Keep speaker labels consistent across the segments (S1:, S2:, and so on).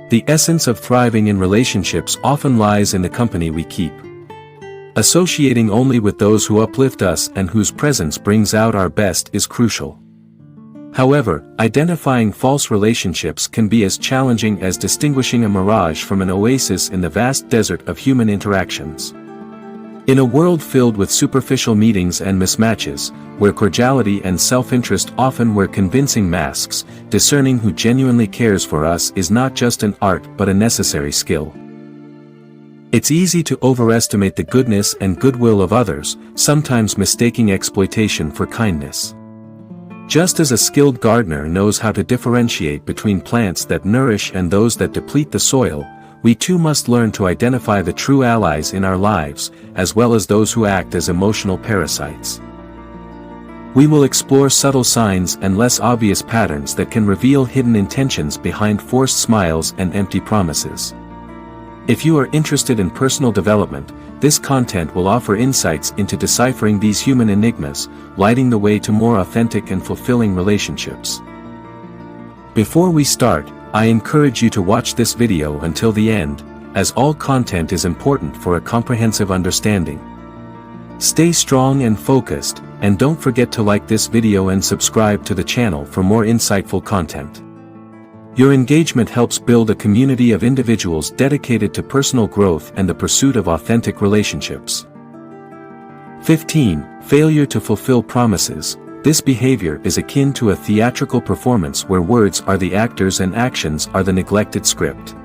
S1: The essence of thriving in relationships often lies in the company we keep. Associating only with those who uplift us and whose presence brings out our best is crucial. However, identifying false relationships can be as challenging as distinguishing a mirage from an oasis in the vast desert of human interactions. In a world filled with superficial meetings and mismatches, where cordiality and self-interest often wear convincing masks, discerning who genuinely cares for us is not just an art but a necessary skill. It's easy to overestimate the goodness and goodwill of others, sometimes mistaking exploitation for kindness. Just as a skilled gardener knows how to differentiate between plants that nourish and those that deplete the soil, we too must learn to identify the true allies in our lives, as well as those who act as emotional parasites. We will explore subtle signs and less obvious patterns that can reveal hidden intentions behind forced smiles and empty promises. If you are interested in personal development, this content will offer insights into deciphering these human enigmas, lighting the way to more authentic and fulfilling relationships. Before we start, I encourage you to watch this video until the end, as all content is important for a comprehensive understanding. Stay strong and focused, and don't forget to like this video and subscribe to the channel for more insightful content. Your engagement helps build a community of individuals dedicated to personal growth and the pursuit of authentic relationships. 15. Failure to fulfill promises. This behavior is akin to a theatrical performance where words are the actors and actions are the neglected script.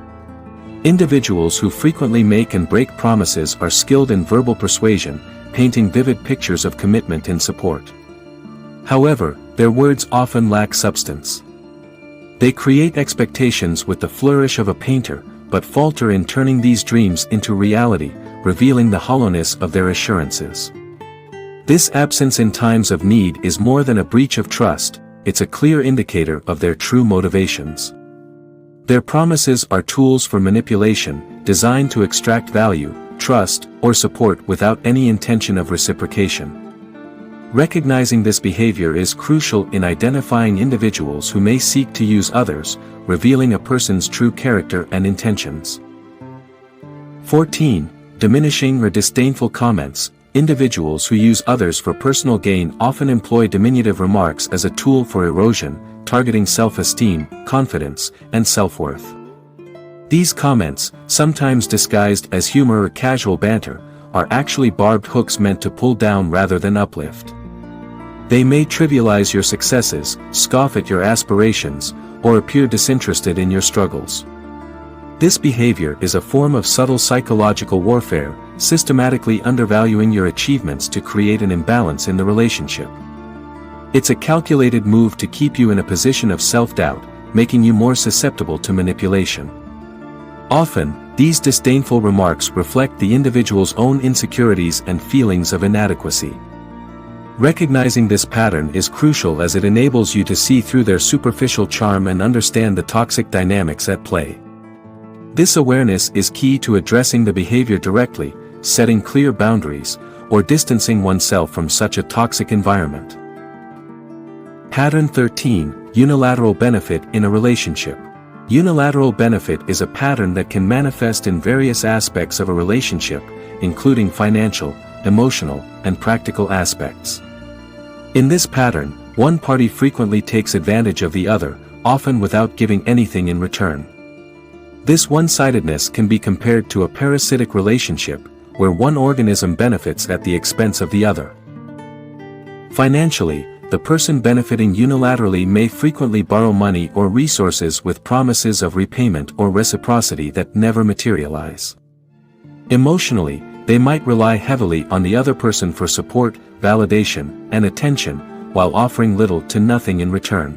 S1: Individuals who frequently make and break promises are skilled in verbal persuasion, painting vivid pictures of commitment and support. However, their words often lack substance. They create expectations with the flourish of a painter, but falter in turning these dreams into reality, revealing the hollowness of their assurances. This absence in times of need is more than a breach of trust, it's a clear indicator of their true motivations. Their promises are tools for manipulation, designed to extract value, trust, or support without any intention of reciprocation. Recognizing this behavior is crucial in identifying individuals who may seek to use others, revealing a person's true character and intentions. 14. Diminishing or disdainful comments. Individuals who use others for personal gain often employ diminutive remarks as a tool for erosion, targeting self-esteem, confidence, and self-worth. These comments, sometimes disguised as humor or casual banter, are actually barbed hooks meant to pull down rather than uplift. They may trivialize your successes, scoff at your aspirations, or appear disinterested in your struggles. This behavior is a form of subtle psychological warfare, systematically undervaluing your achievements to create an imbalance in the relationship. It's a calculated move to keep you in a position of self-doubt, making you more susceptible to manipulation. Often, these disdainful remarks reflect the individual's own insecurities and feelings of inadequacy. Recognizing this pattern is crucial as it enables you to see through their superficial charm and understand the toxic dynamics at play. This awareness is key to addressing the behavior directly, setting clear boundaries, or distancing oneself from such a toxic environment. Pattern 13. Unilateral benefit in a relationship. Unilateral benefit is a pattern that can manifest in various aspects of a relationship, including financial, emotional, and practical aspects. In this pattern, one party frequently takes advantage of the other, often without giving anything in return. This one-sidedness can be compared to a parasitic relationship, where one organism benefits at the expense of the other. Financially, the person benefiting unilaterally may frequently borrow money or resources with promises of repayment or reciprocity that never materialize. Emotionally, they might rely heavily on the other person for support, validation, and attention, while offering little to nothing in return.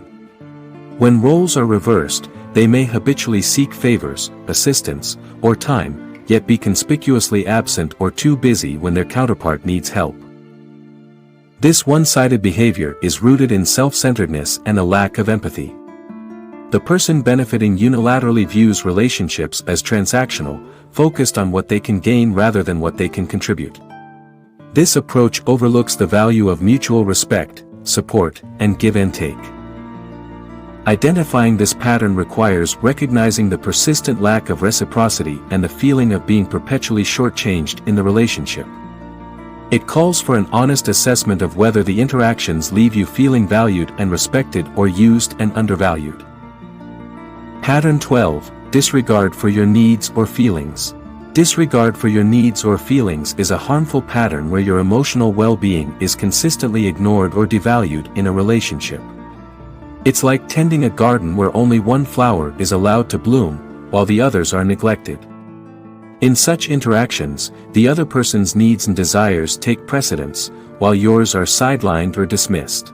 S1: When roles are reversed, they may habitually seek favors, assistance, or time, yet be conspicuously absent or too busy when their counterpart needs help. This one-sided behavior is rooted in self-centeredness and a lack of empathy. The person benefiting unilaterally views relationships as transactional, focused on what they can gain rather than what they can contribute. This approach overlooks the value of mutual respect, support, and give and take. Identifying this pattern requires recognizing the persistent lack of reciprocity and the feeling of being perpetually shortchanged in the relationship. It calls for an honest assessment of whether the interactions leave you feeling valued and respected or used and undervalued. Pattern 12. Disregard for your needs or feelings. Disregard for your needs or feelings is a harmful pattern where your emotional well-being is consistently ignored or devalued in a relationship. It's like tending a garden where only one flower is allowed to bloom, while the others are neglected. In such interactions, the other person's needs and desires take precedence, while yours are sidelined or dismissed.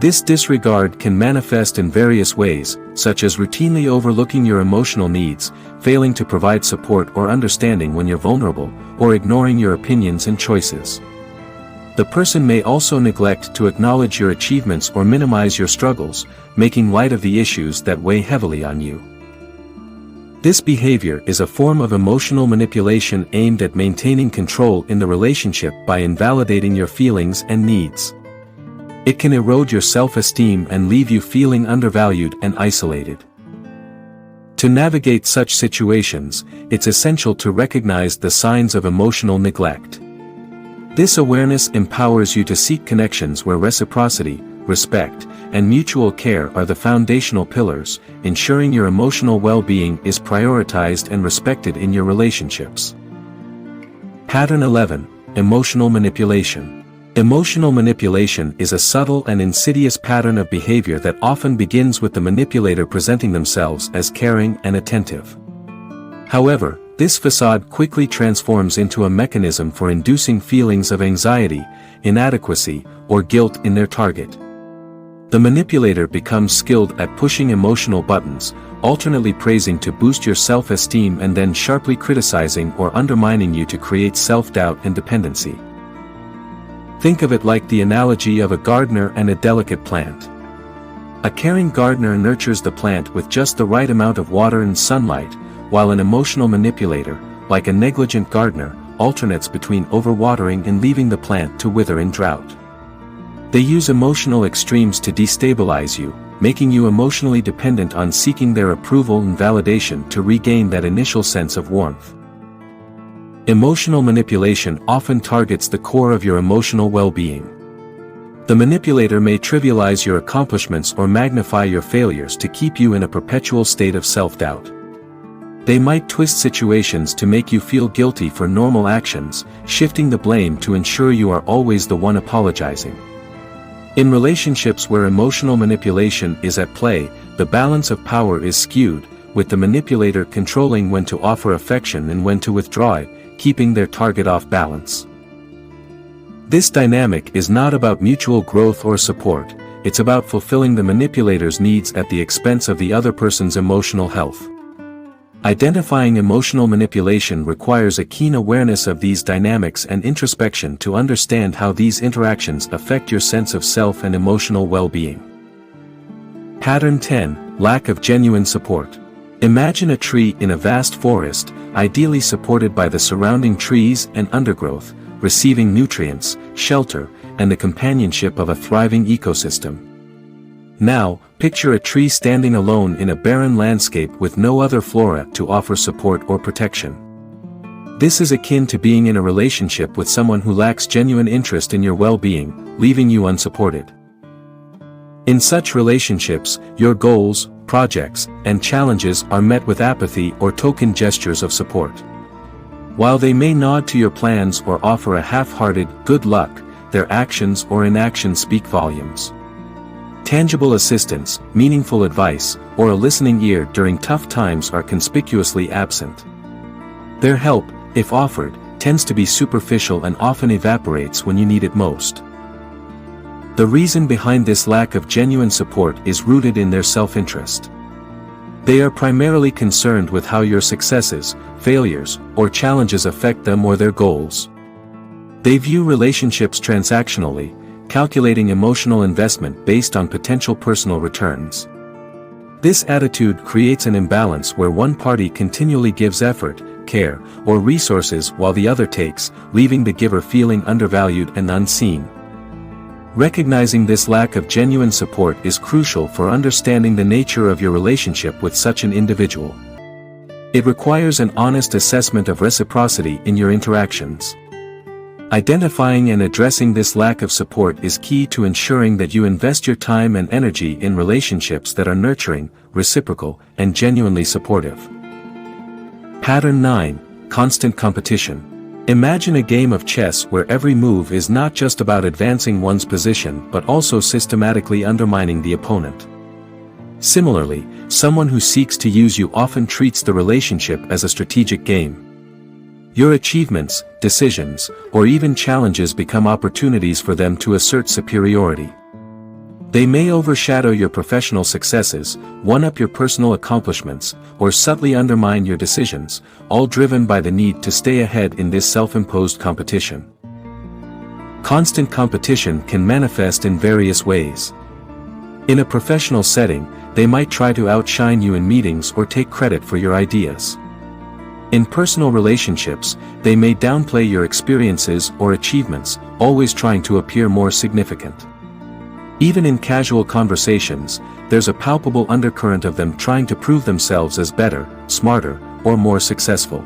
S1: This disregard can manifest in various ways, such as routinely overlooking your emotional needs, failing to provide support or understanding when you're vulnerable, or ignoring your opinions and choices. The person may also neglect to acknowledge your achievements or minimize your struggles, making light of the issues that weigh heavily on you. This behavior is a form of emotional manipulation aimed at maintaining control in the relationship by invalidating your feelings and needs. It can erode your self-esteem and leave you feeling undervalued and isolated. To navigate such situations, it's essential to recognize the signs of emotional neglect. This awareness empowers you to seek connections where reciprocity, respect, and mutual care are the foundational pillars, ensuring your emotional well-being is prioritized and respected in your relationships. Pattern 11. Emotional manipulation. Emotional manipulation is a subtle and insidious pattern of behavior that often begins with the manipulator presenting themselves as caring and attentive. However, this facade quickly transforms into a mechanism for inducing feelings of anxiety, inadequacy, or guilt in their target. The manipulator becomes skilled at pushing emotional buttons, alternately praising to boost your self-esteem and then sharply criticizing or undermining you to create self-doubt and dependency. Think of it like the analogy of a gardener and a delicate plant. A caring gardener nurtures the plant with just the right amount of water and sunlight, while an emotional manipulator, like a negligent gardener, alternates between overwatering and leaving the plant to wither in drought. They use emotional extremes to destabilize you, making you emotionally dependent on seeking their approval and validation to regain that initial sense of warmth. Emotional manipulation often targets the core of your emotional well-being. The manipulator may trivialize your accomplishments or magnify your failures to keep you in a perpetual state of self-doubt. They might twist situations to make you feel guilty for normal actions, shifting the blame to ensure you are always the one apologizing. In relationships where emotional manipulation is at play, the balance of power is skewed, with the manipulator controlling when to offer affection and when to withdraw it, keeping their target off balance. This dynamic is not about mutual growth or support, it's about fulfilling the manipulator's needs at the expense of the other person's emotional health. Identifying emotional manipulation requires a keen awareness of these dynamics and introspection to understand how these interactions affect your sense of self and emotional well-being. Pattern 10. Lack of genuine support. Imagine a tree in a vast forest, ideally supported by the surrounding trees and undergrowth, receiving nutrients, shelter, and the companionship of a thriving ecosystem. Now, picture a tree standing alone in a barren landscape with no other flora to offer support or protection. This is akin to being in a relationship with someone who lacks genuine interest in your well-being, leaving you unsupported. In such relationships, your goals, projects, and challenges are met with apathy or token gestures of support. While they may nod to your plans or offer a half-hearted good luck, their actions or inactions speak volumes. Tangible assistance, meaningful advice, or a listening ear during tough times are conspicuously absent. Their help, if offered, tends to be superficial and often evaporates when you need it most. The reason behind this lack of genuine support is rooted in their self-interest. They are primarily concerned with how your successes, failures, or challenges affect them or their goals. They view relationships transactionally, calculating emotional investment based on potential personal returns. This attitude creates an imbalance where one party continually gives effort, care, or resources while the other takes, leaving the giver feeling undervalued and unseen. Recognizing this lack of genuine support is crucial for understanding the nature of your relationship with such an individual. It requires an honest assessment of reciprocity in your interactions. Identifying and addressing this lack of support is key to ensuring that you invest your time and energy in relationships that are nurturing, reciprocal, and genuinely supportive. Pattern 9. Constant competition. Imagine a game of chess where every move is not just about advancing one's position but also systematically undermining the opponent. Similarly, someone who seeks to use you often treats the relationship as a strategic game. Your achievements, decisions, or even challenges become opportunities for them to assert superiority. They may overshadow your professional successes, one-up your personal accomplishments, or subtly undermine your decisions, all driven by the need to stay ahead in this self-imposed competition. Constant competition can manifest in various ways. In a professional setting, they might try to outshine you in meetings or take credit for your ideas. In personal relationships, they may downplay your experiences or achievements, always trying to appear more significant. Even in casual conversations, there's a palpable undercurrent of them trying to prove themselves as better, smarter, or more successful.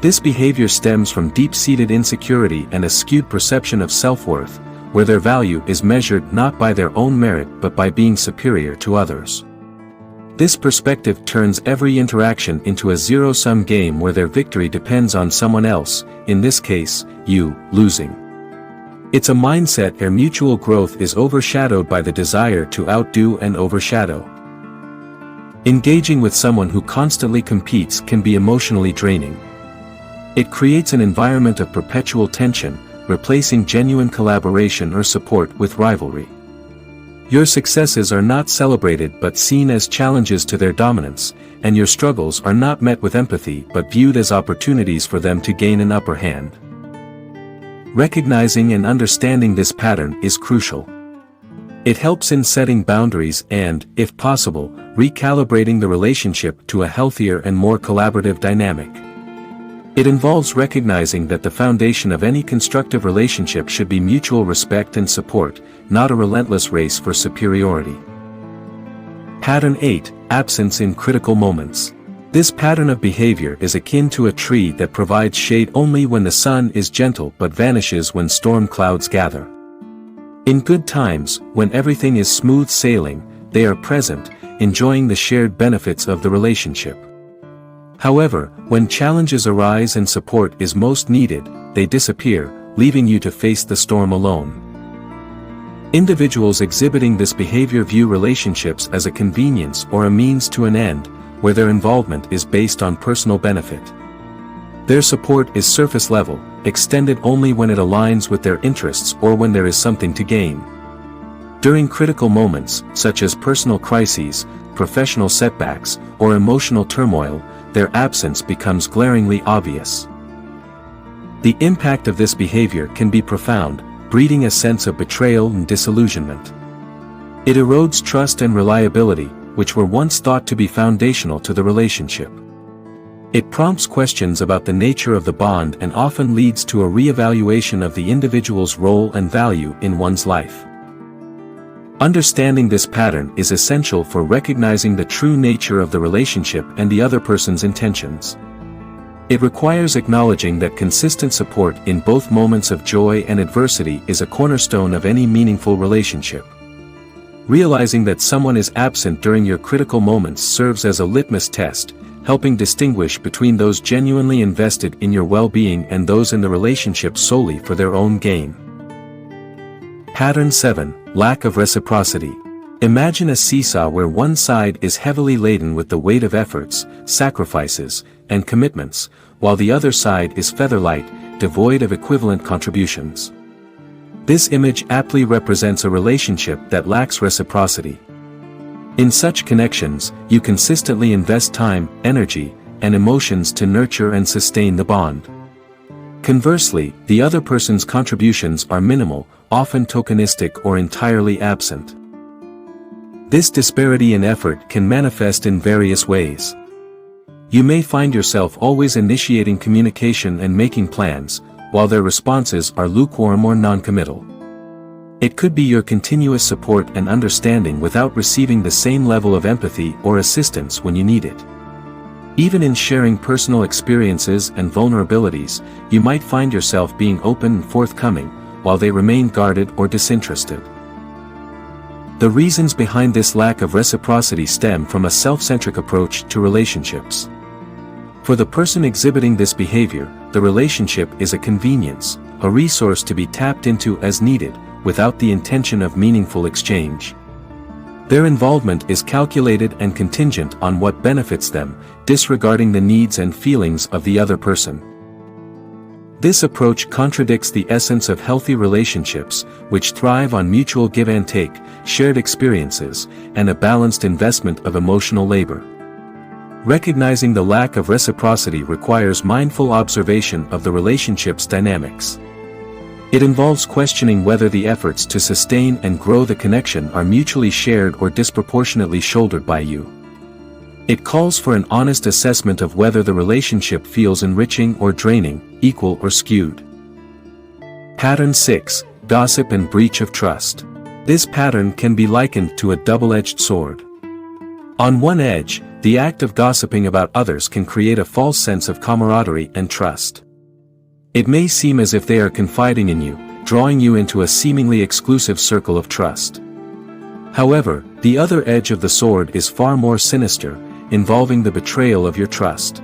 S1: This behavior stems from deep-seated insecurity and a skewed perception of self-worth, where their value is measured not by their own merit but by being superior to others. This perspective turns every interaction into a zero-sum game where their victory depends on someone else, in this case, you, losing. It's a mindset where mutual growth is overshadowed by the desire to outdo and overshadow. Engaging with someone who constantly competes can be emotionally draining. It creates an environment of perpetual tension, replacing genuine collaboration or support with rivalry. Your successes are not celebrated but seen as challenges to their dominance, and your struggles are not met with empathy but viewed as opportunities for them to gain an upper hand. Recognizing and understanding this pattern is crucial. It helps in setting boundaries and, if possible, recalibrating the relationship to a healthier and more collaborative dynamic. It involves recognizing that the foundation of any constructive relationship should be mutual respect and support, not a relentless race for superiority. Pattern 8. Absence in critical moments. This pattern of behavior is akin to a tree that provides shade only when the sun is gentle but vanishes when storm clouds gather. In good times, when everything is smooth sailing, they are present, enjoying the shared benefits of the relationship. However, when challenges arise and support is most needed, they disappear, leaving you to face the storm alone. Individuals exhibiting this behavior view relationships as a convenience or a means to an end, where their involvement is based on personal benefit. Their support is surface level, extended only when it aligns with their interests or when there is something to gain. During critical moments, such as personal crises, professional setbacks, or emotional turmoil, their absence becomes glaringly obvious. The impact of this behavior can be profound, breeding a sense of betrayal and disillusionment. It erodes trust and reliability, which were once thought to be foundational to the relationship. It prompts questions about the nature of the bond and often leads to a re-evaluation of the individual's role and value in one's life. Understanding this pattern is essential for recognizing the true nature of the relationship and the other person's intentions. It requires acknowledging that consistent support in both moments of joy and adversity is a cornerstone of any meaningful relationship. Realizing that someone is absent during your critical moments serves as a litmus test, helping distinguish between those genuinely invested in your well-being and those in the relationship solely for their own gain. Pattern 7. Lack of reciprocity. Imagine a seesaw where one side is heavily laden with the weight of efforts, sacrifices, and commitments, while the other side is feather-light, devoid of equivalent contributions. This image aptly represents a relationship that lacks reciprocity. In such connections, you consistently invest time, energy, and emotions to nurture and sustain the bond. Conversely, the other person's contributions are minimal, often tokenistic or entirely absent. This disparity in effort can manifest in various ways. You may find yourself always initiating communication and making plans, while their responses are lukewarm or non-committal. It could be your continuous support and understanding without receiving the same level of empathy or assistance when you need it. Even in sharing personal experiences and vulnerabilities, you might find yourself being open and forthcoming, while they remain guarded or disinterested. The reasons behind this lack of reciprocity stem from a self-centric approach to relationships. For the person exhibiting this behavior, the relationship is a convenience, a resource to be tapped into as needed, without the intention of meaningful exchange. Their involvement is calculated and contingent on what benefits them, disregarding the needs and feelings of the other person. This approach contradicts the essence of healthy relationships, which thrive on mutual give and take, shared experiences, and a balanced investment of emotional labor. Recognizing the lack of reciprocity requires mindful observation of the relationship's dynamics. It involves questioning whether the efforts to sustain and grow the connection are mutually shared or disproportionately shouldered by you. It calls for an honest assessment of whether the relationship feels enriching or draining, equal or skewed. Pattern 6. Gossip and breach of trust. This pattern can be likened to a double-edged sword. On one edge, the act of gossiping about others can create a false sense of camaraderie and trust. It may seem as if they are confiding in you, drawing you into a seemingly exclusive circle of trust. However, the other edge of the sword is far more sinister, involving the betrayal of your trust.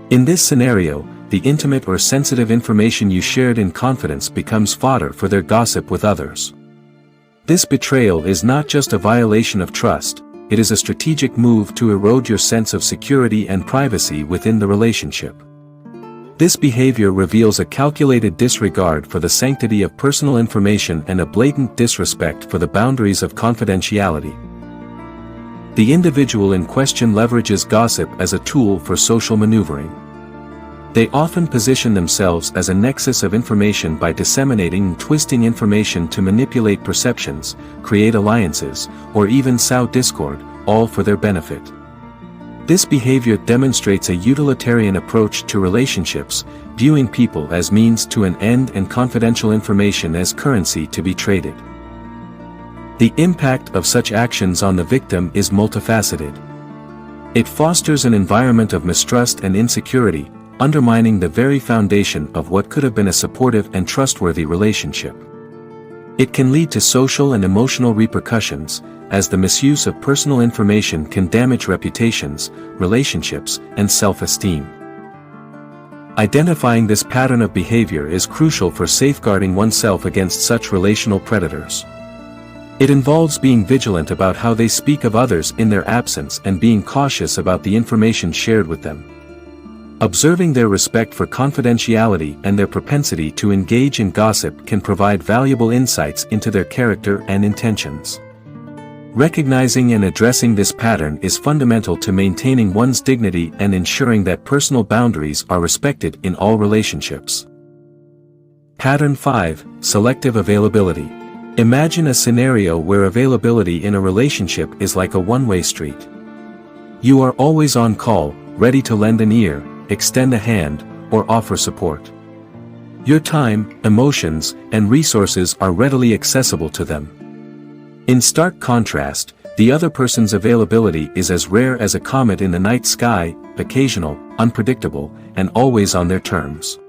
S1: In this scenario, the intimate or sensitive information you shared in confidence becomes fodder for their gossip with others. This betrayal is not just a violation of trust, it is a strategic move to erode your sense of security and privacy within the relationship. This behavior reveals a calculated disregard for the sanctity of personal information and a blatant disrespect for the boundaries of confidentiality. The individual in question leverages gossip as a tool for social maneuvering. They often position themselves as a nexus of information by disseminating and twisting information to manipulate perceptions, create alliances, or even sow discord, all for their benefit. This behavior demonstrates a utilitarian approach to relationships, viewing people as means to an end and confidential information as currency to be traded. The impact of such actions on the victim is multifaceted. It fosters an environment of mistrust and insecurity, undermining the very foundation of what could have been a supportive and trustworthy relationship. It can lead to social and emotional repercussions, as the misuse of personal information can damage reputations, relationships, and self-esteem. Identifying this pattern of behavior is crucial for safeguarding oneself against such relational predators. It involves being vigilant about how they speak of others in their absence and being cautious about the information shared with them. Observing their respect for confidentiality and their propensity to engage in gossip can provide valuable insights into their character and intentions. Recognizing and addressing this pattern is fundamental to maintaining one's dignity and ensuring that personal boundaries are respected in all relationships. Pattern 5. Selective availability. Imagine a scenario where availability in a relationship is like a one-way street. You are always on call, ready to lend an ear, extend a hand, or offer support. Your time, emotions, and resources are readily accessible to them. In stark contrast, the other person's availability is as rare as a comet in the night sky, occasional, unpredictable, and always on their terms.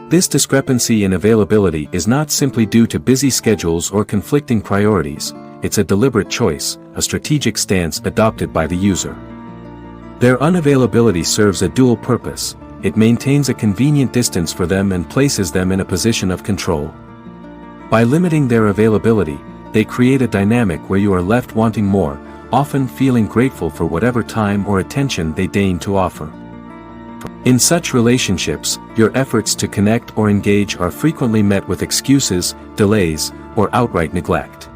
S1: This discrepancy in availability is not simply due to busy schedules or conflicting priorities, it's a deliberate choice, a strategic stance adopted by the user. Their unavailability serves a dual purpose: it maintains a convenient distance for them and places them in a position of control. By limiting their availability, they create a dynamic where you are left wanting more, often feeling grateful for whatever time or attention they deign to offer. In such relationships, your efforts to connect or engage are frequently met with excuses, delays, or outright neglect.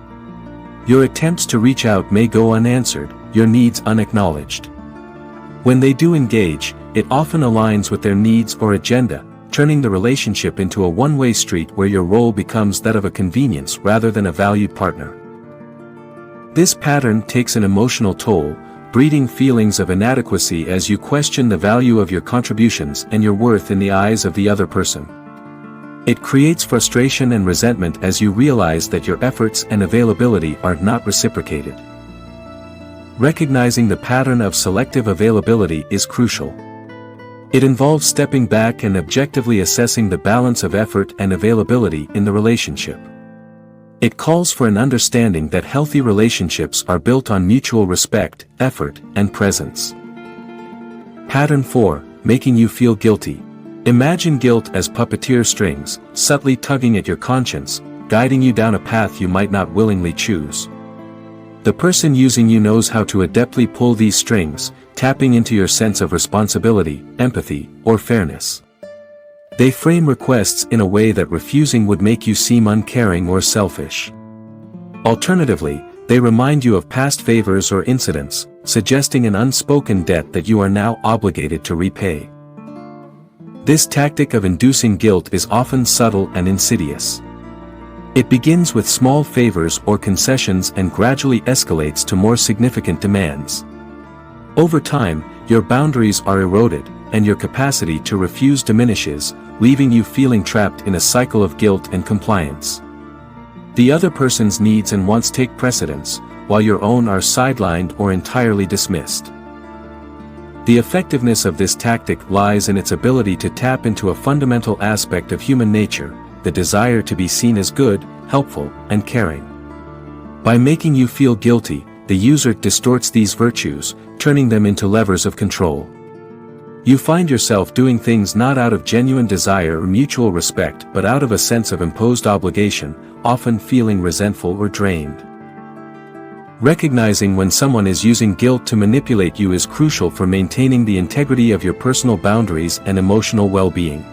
S1: Your attempts to reach out may go unanswered, your needs unacknowledged. When they do engage, it often aligns with their needs or agenda, turning the relationship into a one-way street where your role becomes that of a convenience rather than a valued partner. This pattern takes an emotional toll, breeding feelings of inadequacy as you question the value of your contributions and your worth in the eyes of the other person. It creates frustration and resentment as you realize that your efforts and availability are not reciprocated. Recognizing the pattern of selective availability is crucial. It involves stepping back and objectively assessing the balance of effort and availability in the relationship. It calls for an understanding that healthy relationships are built on mutual respect, effort, and presence. Pattern 4, making you feel guilty. Imagine guilt as puppeteer strings, subtly tugging at your conscience, guiding you down a path you might not willingly choose. The person using you knows how to adeptly pull these strings, tapping into your sense of responsibility, empathy, or fairness. They frame requests in a way that refusing would make you seem uncaring or selfish. Alternatively, they remind you of past favors or incidents, suggesting an unspoken debt that you are now obligated to repay. This tactic of inducing guilt is often subtle and insidious. It begins with small favors or concessions and gradually escalates to more significant demands. Over time, your boundaries are eroded, and your capacity to refuse diminishes, leaving you feeling trapped in a cycle of guilt and compliance. The other person's needs and wants take precedence, while your own are sidelined or entirely dismissed. The effectiveness of this tactic lies in its ability to tap into a fundamental aspect of human nature, the desire to be seen as good, helpful, and caring. By making you feel guilty, the user distorts these virtues, turning them into levers of control. You find yourself doing things not out of genuine desire or mutual respect but out of a sense of imposed obligation, often feeling resentful or drained. Recognizing when someone is using guilt to manipulate you is crucial for maintaining the integrity of your personal boundaries and emotional well-being.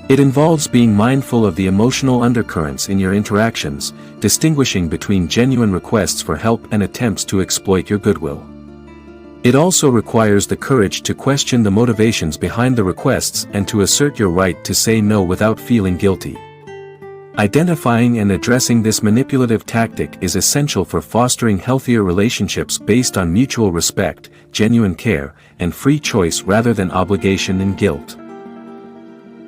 S1: It involves being mindful of the emotional undercurrents in your interactions, distinguishing between genuine requests for help and attempts to exploit your goodwill. It also requires the courage to question the motivations behind the requests and to assert your right to say no without feeling guilty. Identifying and addressing this manipulative tactic is essential for fostering healthier relationships based on mutual respect, genuine care, and free choice rather than obligation and guilt.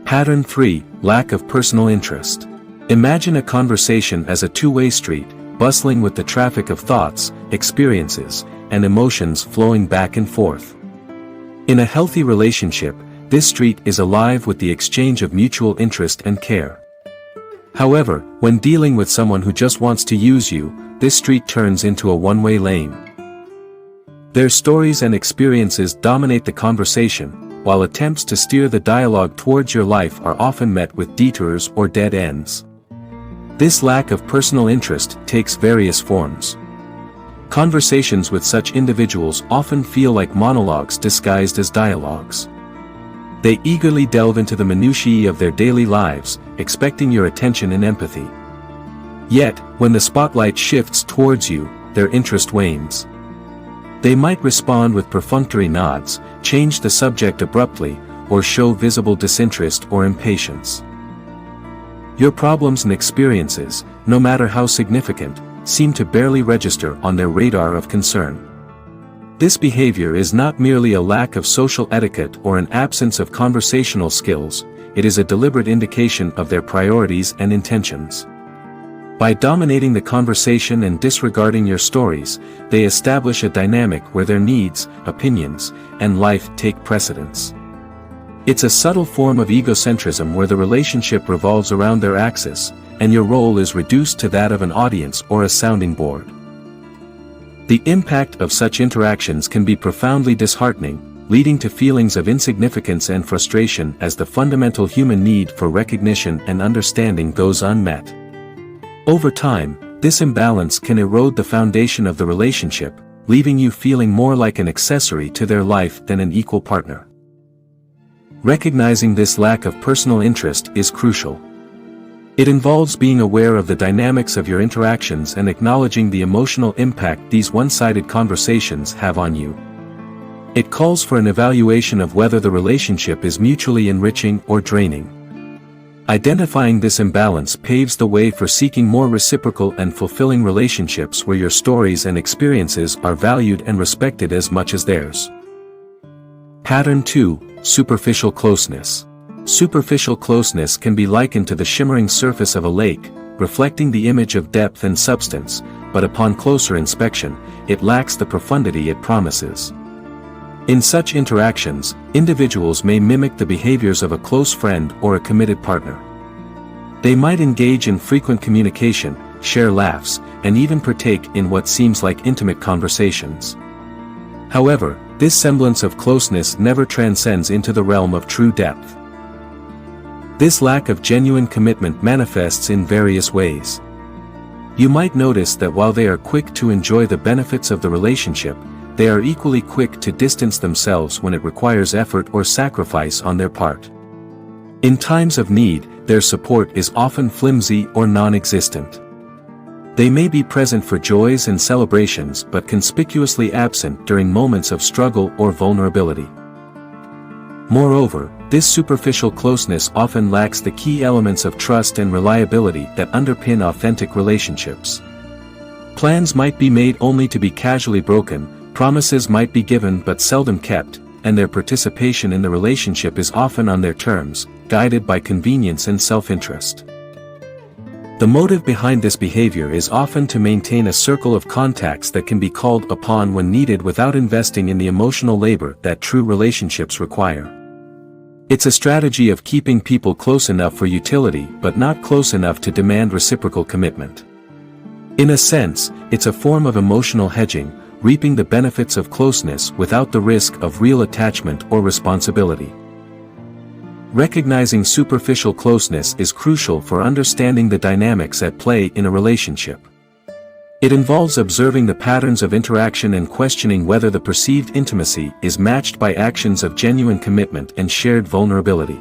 S1: Pattern 3, lack of personal interest. Imagine a conversation as a two-way street, bustling with the traffic of thoughts, experiences, and emotions flowing back and forth. In a healthy relationship, this street is alive with the exchange of mutual interest and care. However, when dealing with someone who just wants to use you, this street turns into a one-way lane. Their stories and experiences dominate the conversation, while attempts to steer the dialogue towards your life are often met with detours or dead ends. This lack of personal interest takes various forms. Conversations with such individuals often feel like monologues disguised as dialogues. They eagerly delve into the minutiae of their daily lives, expecting your attention and empathy. Yet, when the spotlight shifts towards you, their interest wanes. They might respond with perfunctory nods, change the subject abruptly, or show visible disinterest or impatience. Your problems and experiences, no matter how significant, seem to barely register on their radar of concern. This behavior is not merely a lack of social etiquette or an absence of conversational skills, it is a deliberate indication of their priorities and intentions. By dominating the conversation and disregarding your stories, they establish a dynamic where their needs, opinions, and life take precedence. It's a subtle form of egocentrism where the relationship revolves around their axis, and your role is reduced to that of an audience or a sounding board. The impact of such interactions can be profoundly disheartening, leading to feelings of insignificance and frustration as the fundamental human need for recognition and understanding goes unmet. Over time, this imbalance can erode the foundation of the relationship, leaving you feeling more like an accessory to their life than an equal partner. Recognizing this lack of personal interest is crucial. It involves being aware of the dynamics of your interactions and acknowledging the emotional impact these one-sided conversations have on you. It calls for an evaluation of whether the relationship is mutually enriching or draining. Identifying this imbalance paves the way for seeking more reciprocal and fulfilling relationships where your stories and experiences are valued and respected as much as theirs. Pattern 2, superficial closeness. Superficial closeness can be likened to the shimmering surface of a lake, reflecting the image of depth and substance, but upon closer inspection, it lacks the profundity it promises. In such interactions, individuals may mimic the behaviors of a close friend or a committed partner. They might engage in frequent communication, share laughs, and even partake in what seems like intimate conversations. However, this semblance of closeness never transcends into the realm of true depth. This lack of genuine commitment manifests in various ways. You might notice that while they are quick to enjoy the benefits of the relationship, they are equally quick to distance themselves when it requires effort or sacrifice on their part. In times of need, their support is often flimsy or non-existent. They may be present for joys and celebrations but conspicuously absent during moments of struggle or vulnerability. Moreover, this superficial closeness often lacks the key elements of trust and reliability that underpin authentic relationships. Plans might be made only to be casually broken, promises might be given but seldom kept, and their participation in the relationship is often on their terms, guided by convenience and self-interest. The motive behind this behavior is often to maintain a circle of contacts that can be called upon when needed without investing in the emotional labor that true relationships require. It's a strategy of keeping people close enough for utility but not close enough to demand reciprocal commitment. In a sense, it's a form of emotional hedging, reaping the benefits of closeness without the risk of real attachment or responsibility. Recognizing superficial closeness is crucial for understanding the dynamics at play in a relationship. It involves observing the patterns of interaction and questioning whether the perceived intimacy is matched by actions of genuine commitment and shared vulnerability.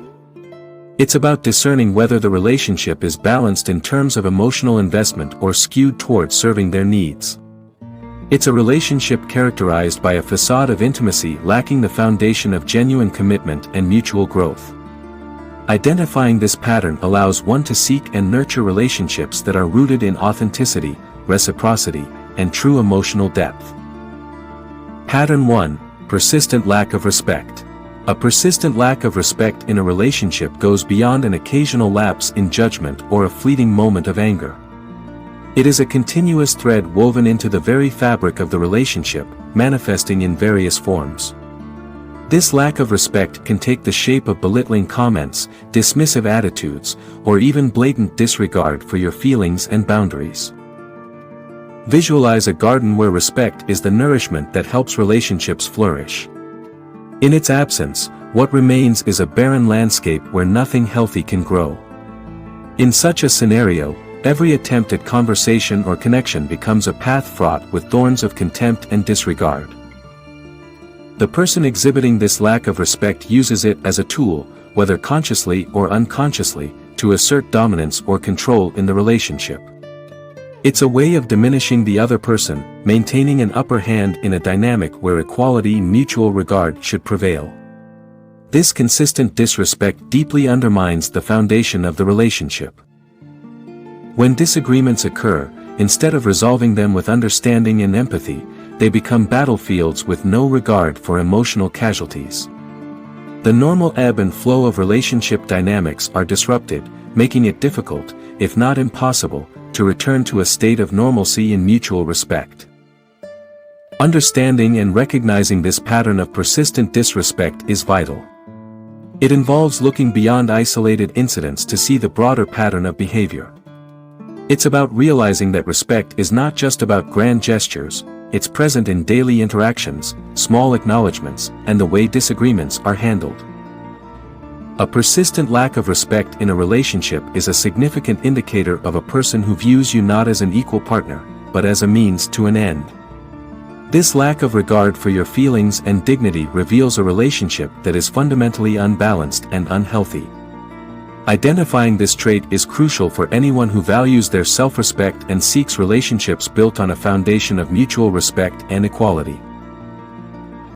S1: It's about discerning whether the relationship is balanced in terms of emotional investment or skewed toward serving their needs. It's a relationship characterized by a facade of intimacy lacking the foundation of genuine commitment and mutual growth. Identifying this pattern allows one to seek and nurture relationships that are rooted in authenticity, reciprocity, and true emotional depth. Pattern 1. Persistent lack of respect. A persistent lack of respect in a relationship goes beyond an occasional lapse in judgment or a fleeting moment of anger. It is a continuous thread woven into the very fabric of the relationship, manifesting in various forms. This lack of respect can take the shape of belittling comments, dismissive attitudes, or even blatant disregard for your feelings and boundaries. Visualize a garden where respect is the nourishment that helps relationships flourish. In its absence, what remains is a barren landscape where nothing healthy can grow. In such a scenario, every attempt at conversation or connection becomes a path fraught with thorns of contempt and disregard. The person exhibiting this lack of respect uses it as a tool, whether consciously or unconsciously, to assert dominance or control in the relationship. It's a way of diminishing the other person, maintaining an upper hand in a dynamic where equality and mutual regard should prevail. This consistent disrespect deeply undermines the foundation of the relationship. When disagreements occur, instead of resolving them with understanding and empathy, they become battlefields with no regard for emotional casualties. The normal ebb and flow of relationship dynamics are disrupted, making it difficult, if not impossible, to return to a state of normalcy in mutual respect. Understanding and recognizing this pattern of persistent disrespect is vital. It involves looking beyond isolated incidents to see the broader pattern of behavior. It's about realizing that respect is not just about grand gestures, it's present in daily interactions, small acknowledgments, and the way disagreements are handled. A persistent lack of respect in a relationship is a significant indicator of a person who views you not as an equal partner, but as a means to an end. This lack of regard for your feelings and dignity reveals a relationship that is fundamentally unbalanced and unhealthy. Identifying this trait is crucial for anyone who values their self-respect and seeks relationships built on a foundation of mutual respect and equality.